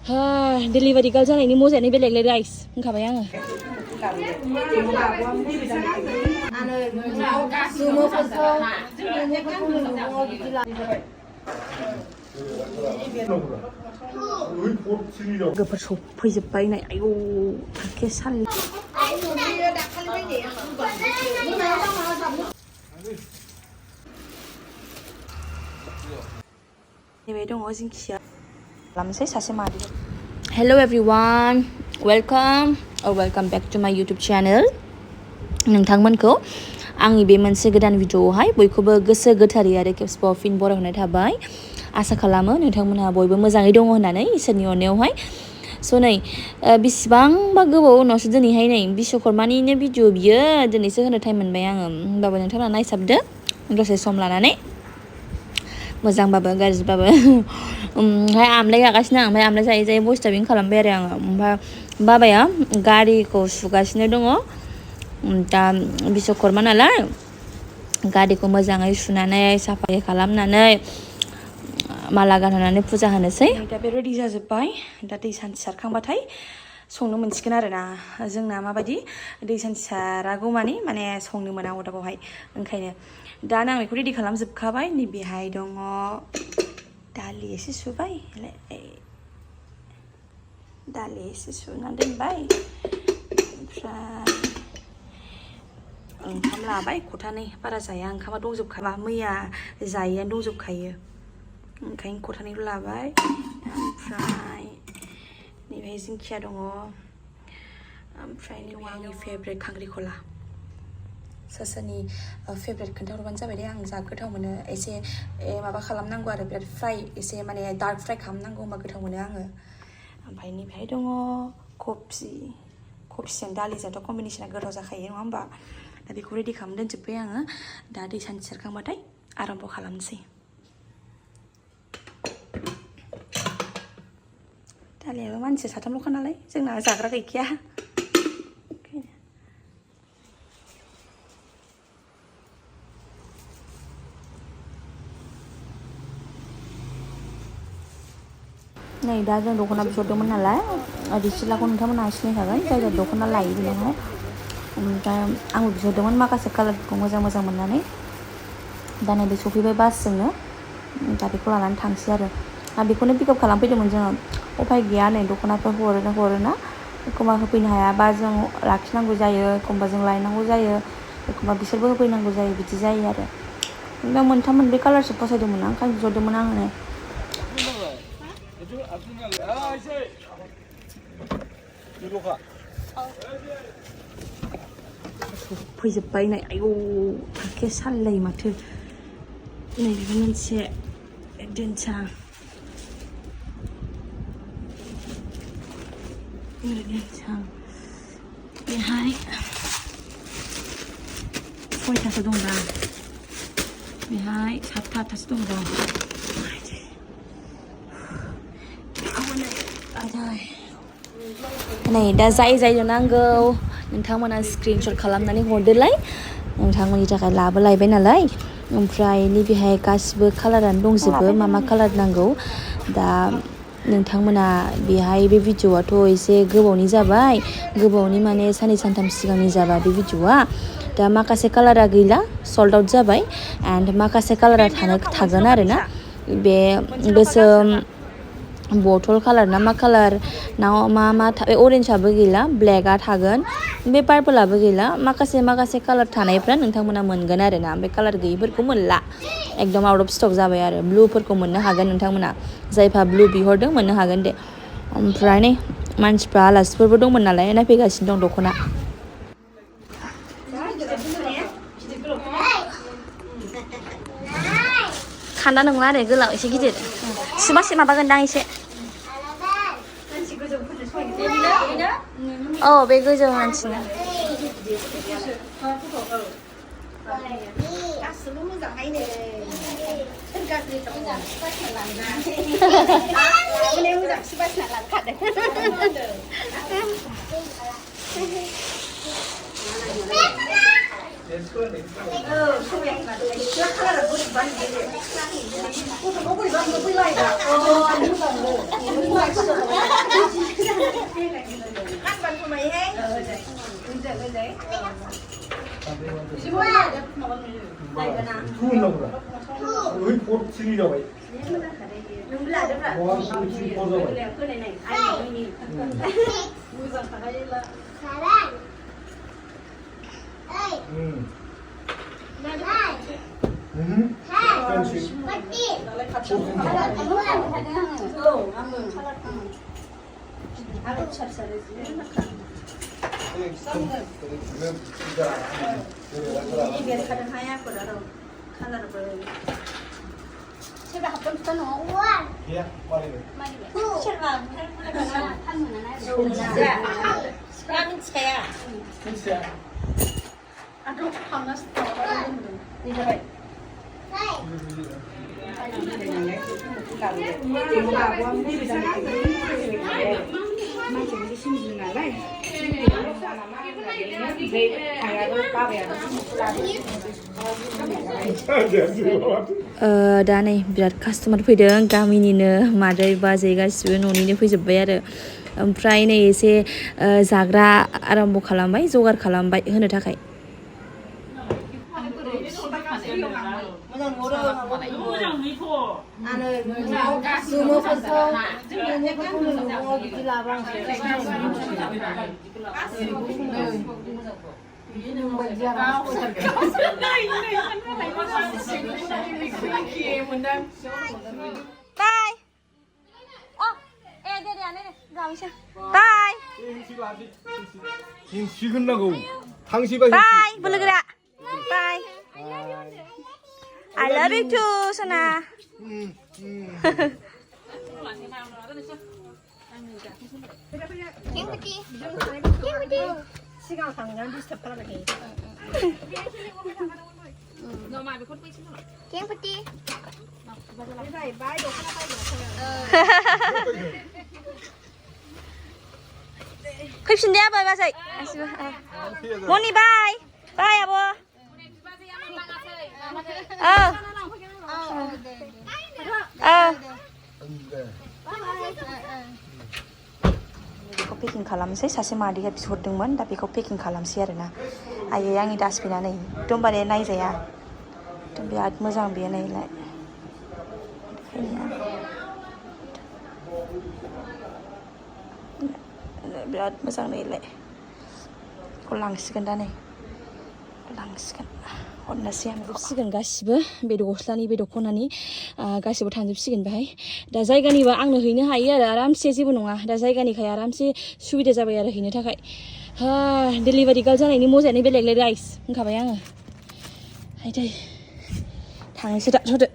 Delivery girl जानायनि मजायानो बेलेगलै guys होनखाबाय आङो लोगोफोर सफैजोब्बाय नै आयौ थाखे सालि नैबे दङ जिंखिया खालामनोसै सासे मादै Hello everyone welcome back to my YouTube channel नोंथांमोनखौ आंनि बे मोनसे गोदान भिडिअआवहाय बयखौबो गोसो गोथारै आरो खेबसेबाव फिन बरायहरनाय थाबाय आसा खालामो नोंथांमोनहा बयबो मोजाङै दङ होननानै इसोरनि अननायावहाय स' नै बेसेबांबा गोबाव उनावसो दिनैहाय नै बिश्वकर्मानिनो भिडिअ बियो दिनैसो होनो टाइम मोनबाय आङो होमबाबो नोंथांमोना नायसाबदो दसे सम लानानै मोजांबाबो गाज्रिबाबो ओमफ्राय आमलाय जागासिनो आं ओमफ्राय आमलाय जायै जायै भइस टाइपिं खालामबाय आरो आङो ओमफ्राय बाबाया गारिखौ सुगासिनो दङ दा बिश्वकर्मा नालाय गारिखौ मोजाङै सुनानै साफायै खालामनानै माला गानहोनानै फुजा होनोसै दा बे रेडि जाजोब्बाय दा दै सान्थि सारखांबाथाय संनो मोनसिगोन आरोना जोंना माबायदि दै सान्थि सारागौ माने संनो मोना अरदाबावहाय ओंखायनो दा आं बेखौ रेडि खालामजोबखाबाय नैबेहाय दङ दालि एसे सुबाय दालि एसे सुनानै दोनबाय ओमफ्राय ओंखाम लाबाय खथानै बारा जाया ओंखामा दंजोबखाबा मैया जायैआनो दंजोबखायो ओंखायनो खथानैल' लाबाय ओमफ्राय नैबेहाय जिंखिया दङ ओमफ्राय दङ आंनि फेभरेट खांख्रिखला सोरनि फेभरेट खोन्थाहरबानो जाबाय दे आं जा गोथाव मोनो एसे माबा खालामनांगौ आरो बिराद फ्राय एसे माने डार्क फ्राय खालामनांगौ होमबा गोथाव मोनो आङो ओमफ्राय नैबेहाय दङ कफिजों दालिजोंथ' कम्बिनेसना गोथाव जाखायो नङा होमबा दा बेखौ रेडि खालामना दोनजोब्बाय आङो दा दै सान्थि सारखांबाथाय आराम्भ' खालामनोसै दालियाबो मानसि साथामल'खा नालाय जोंना जाग्रा गैखाया नै दा जों दख'ना बिहरदोंमोन नालाय रिसिलाखौ नोंथांमोनहा सिनायखागोन जाय जाय दख'ना लायो बेनावहाय ओमफ्राय आंबो बिहरदोंमोन माखासे कालारफोरखौ मोजां मोननानै दा नै बे सफैबाय बासजोंनो दा बेखौ लानानै थांसै आरो बेखौनो पिकआप खालामफैदोंमोन जोङो उफाय गैया नै दख'नाफोर हरोना एखमबा होफैनो हायाबा जों लाखिनांगौ जायो एखमबा जों लायनांगौ जायो एखमबा बिसोरबो होफैनांगौ जायो बिदि जायो आरो दा मोनथाम मोनब्रै कालारसो फसायदोंमोन आं ओंखायनो बिहरदोंमोन आङो नै सफैजोब्बाय नै आयौ थाखे साललायो माथो नैबेबो मोनसे दोनसां बेहाय सयथासो दं दा बेहाय सातथा आठथासो दं दा नै दा जाय नांगौ नोंथांमोना स्क्रिनशट खालामनानै हरदोलाय नोंथांमोननि थाखाय लाबोलायबाय नालाय ओमफ्राय नैबेहाय गासिबो कालारानो दंजोबो मा कालार नांगौ दा नोंथांमोना बेहाय बे भिडिअआथ' एसे गोबावनि जाबाय गोबावनि माने साननै सानथाम सिगांनि जाबाय बे भिडिअआ दा माखासे कालारा गैला सल्ड आउट जाबाय एन्ड माखासे कालारा थागोन आरोना बे गोसोम बटल कालार ना मा कालार ना मा बे अरेन्जआबो गैला ब्लेकआ थागोन बे पार्पलाबो गैला माखासे कालार थानायफ्रा नोंथांमोना मोनगोन आरोना ओमफ्राय कालार गैयिफोरखौ मोनला एकदम आउट अफ स्टक जाबाय आरो ब्लुफोरखौ मोननो हागोन नोंथांमोना जायफा ब्लु बिहरदों मोननो हागोन दे ओमफ्राय नै मानसिफ्रा आलासिफोरबो दंमोन नालाय नायफैगासिनो दं दख'ना खान्दा नंला आरो गोलाव एसे गिदिर सुबासे माबागोनदां एसे औ बे गोजौ मानसिनो गासिबो मोजांहायनो मोजांसो बासिना लांखादों दा नै बिराद कास्टमार फैदों गामिनिनो मादै बाजै गासिबो न'निनो फैजोब्बाय आरो ओमफ्राय नै एसे जाग्रा आराम्भ खालामबाय जगार खालामबाय होनो थाखाय Bye. Oh, 가보자. Bye. 힘시 끝나고 당시가 Bye. 불러그라. Bye. I love you too, Sana. 시간 당장 디스터블하게. 너 말고 콧불 치는 거. 갱푸티. 마이도 하나 흡신데 아빠 바사이. 모니 바이. 바이 아버. बेखौ पेकिं खालामसै सासे मादैया बिहरदोंमोन दा बेखौ पेकिं खालामसै आरोना आयै आंनि डास्टबिना नै एकदमबारे नायजाया बिराद मोजां बेयो नैलाय बिराद मोजां नैलाय बेखौ लांसिगोन दा नै लांसिगोन हरनोसै आं जोबसिगोन गासिबो बे गस्लानि बे दख'नानि गासिबो थांजोबसिगोन बेहाय दा जायगानिबा आंनो हैनो हायो आरो आरामसे जेबो नङा दा जायगानिखाय आरामसे सुबिदा जाबाय आरो हैनो थाखाय डेलिभारि गार्ल जानायनि मजायानो बेलेगलै गाइस होनखाबाय आङो हाय दै थांनोसै दा थ'दो